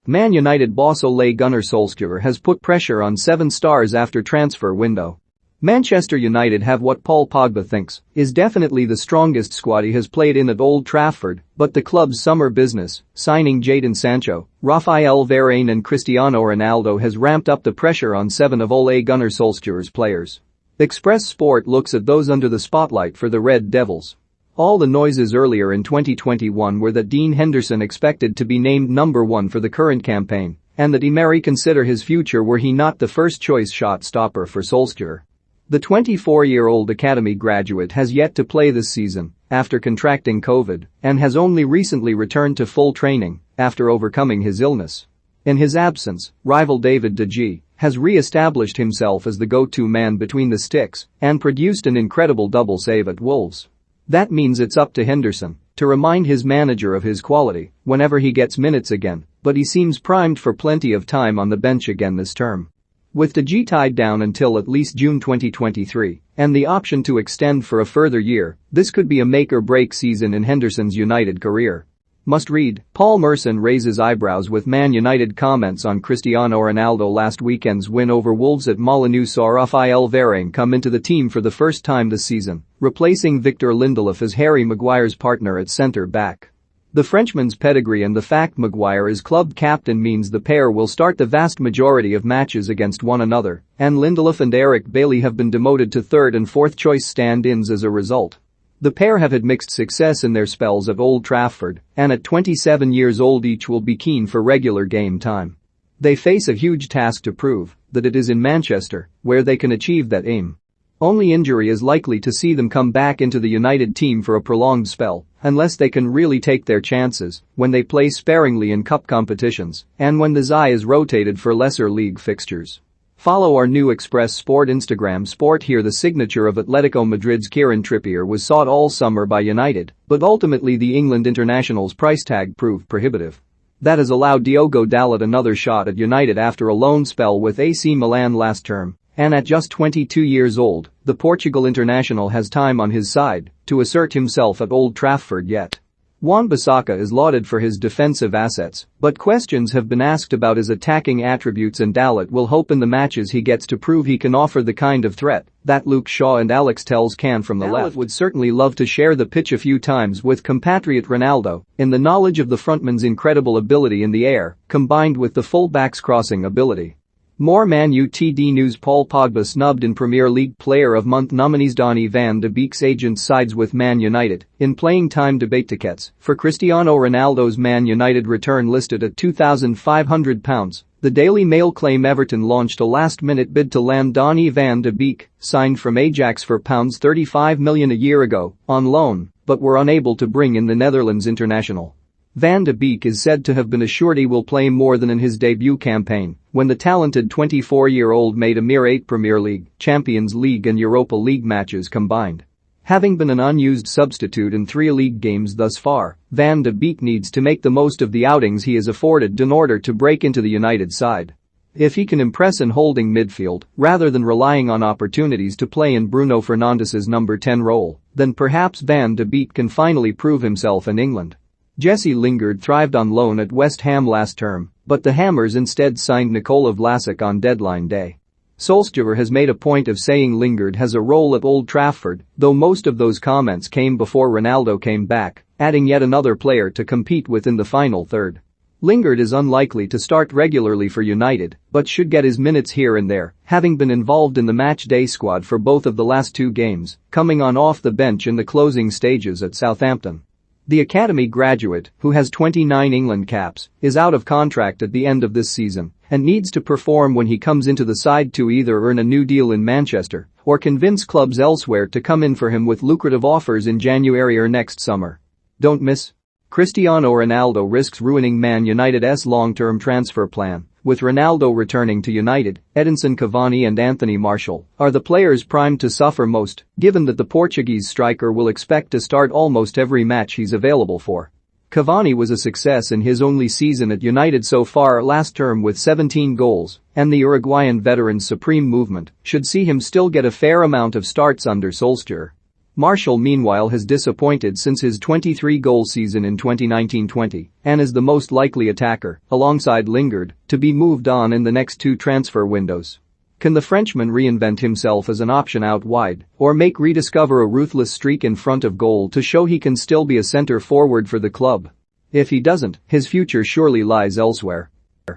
Man United boss Ole Gunnar Solskjaer has put pressure on 7 stars after transfer window. Manchester United have what Paul Pogba thinks is definitely the strongest squad he has played in at Old Trafford, but the club's summer business, signing Jadon Sancho, Raphael Varane and Cristiano Ronaldo has ramped up the pressure on 7 of Ole Gunnar Solskjaer's players. Express Sport looks at those under the spotlight for the Red Devils. All the noises earlier in 2021 were that Dean Henderson expected to be named number 1 for the current campaign, and that he may reconsider his future were he not the first-choice shot stopper for Solskjaer. The 24-year-old academy graduate has yet to play this season after contracting COVID and has only recently returned to full training after overcoming his illness. In his absence, rival David De Gea has re-established himself as the go-to man between the sticks and produced an incredible double save at Wolves. That means it's up to Henderson to remind his manager of his quality whenever he gets minutes again, but he seems primed for plenty of time on the bench again this term. With De Gea tied down until at least June 2023 and the option to extend for a further year, this could be a make-or-break season in Henderson's United career. Must read: Paul Merson raises eyebrows with Man United comments on Cristiano Ronaldo last weekend's win over Wolves at Molineux saw Raphael Varane come into the team for the first time this season, replacing Victor Lindelof as Harry Maguire's partner at centre-back. The Frenchman's pedigree and the fact Maguire is club captain means the pair will start the vast majority of matches against one another, and Lindelof and Eric Bailly have been demoted to third and fourth choice stand-ins as a result. The pair have had mixed success in their spells at Old Trafford, and at 27 years old each will be keen for regular game time. They face a huge task to prove that it is in Manchester where they can achieve that aim. Only injury is likely to see them come back into the United team for a prolonged spell, unless they can really take their chances when they play sparingly in cup competitions and when the eye is rotated for lesser league fixtures. Follow our new Express Sport Instagram Sport here. The signature of Atletico Madrid's Kieran Trippier was sought all summer by United, but ultimately the England international's price tag proved prohibitive. That has allowed Diogo Dalot another shot at United after a loan spell with AC Milan last term, and at just 22 years old, the Portugal international has time on his side to assert himself at Old Trafford yet. Wan-Bissaka is lauded for his defensive assets, but questions have been asked about his attacking attributes, and Dalot will hope in the matches he gets to prove he can offer the kind of threat that Luke Shaw and Alex Telles can from the left. Would certainly love to share the pitch a few times with compatriot Ronaldo in the knowledge of the frontman's incredible ability in the air, combined with the fullback's crossing ability. More Man Utd news: Paul Pogba snubbed in Premier League Player of Month nominees. Donny van de Beek's agent sides with Man United in playing time debate tickets for Cristiano Ronaldo's Man United return listed at £2,500. The Daily Mail claim Everton launched a last-minute bid to land Donny van de Beek, signed from Ajax for £35 million a year ago, on loan, but were unable to bring in the Netherlands international. Van de Beek is said to have been assured he will play more than in his debut campaign, when the talented 24-year-old made a mere 8 Premier League, Champions League and Europa League matches combined. Having been an unused substitute in 3 league games thus far, Van de Beek needs to make the most of the outings he is afforded in order to break into the United side. If he can impress in holding midfield, rather than relying on opportunities to play in Bruno Fernandes's number 10 role, then perhaps Van de Beek can finally prove himself in England. Jesse Lingard thrived on loan at West Ham last term, but the Hammers instead signed Nikola Vlasic on deadline day. Solskjaer has made a point of saying Lingard has a role at Old Trafford, though most of those comments came before Ronaldo came back, adding yet another player to compete with in the final third. Lingard is unlikely to start regularly for United, but should get his minutes here and there, having been involved in the match-day squad for both of the last 2 games, coming on off the bench in the closing stages at Southampton. The academy graduate, who has 29 England caps, is out of contract at the end of this season and needs to perform when he comes into the side to either earn a new deal in Manchester or convince clubs elsewhere to come in for him with lucrative offers in January or next summer. Don't miss. Cristiano Ronaldo risks ruining Man United's long-term transfer plan. With Ronaldo returning to United, Edinson Cavani and Anthony Martial are the players primed to suffer most, given that the Portuguese striker will expect to start almost every match he's available for. Cavani was a success in his only season at United so far last term with 17 goals, and the Uruguayan veteran's supreme movement should see him still get a fair amount of starts under Solskjaer. Martial meanwhile has disappointed since his 23-goal season in 2019-20 and is the most likely attacker, alongside Lingard, to be moved on in the next two transfer windows. Can the Frenchman reinvent himself as an option out wide or rediscover a ruthless streak in front of goal to show he can still be a centre forward for the club? If he doesn't, his future surely lies elsewhere.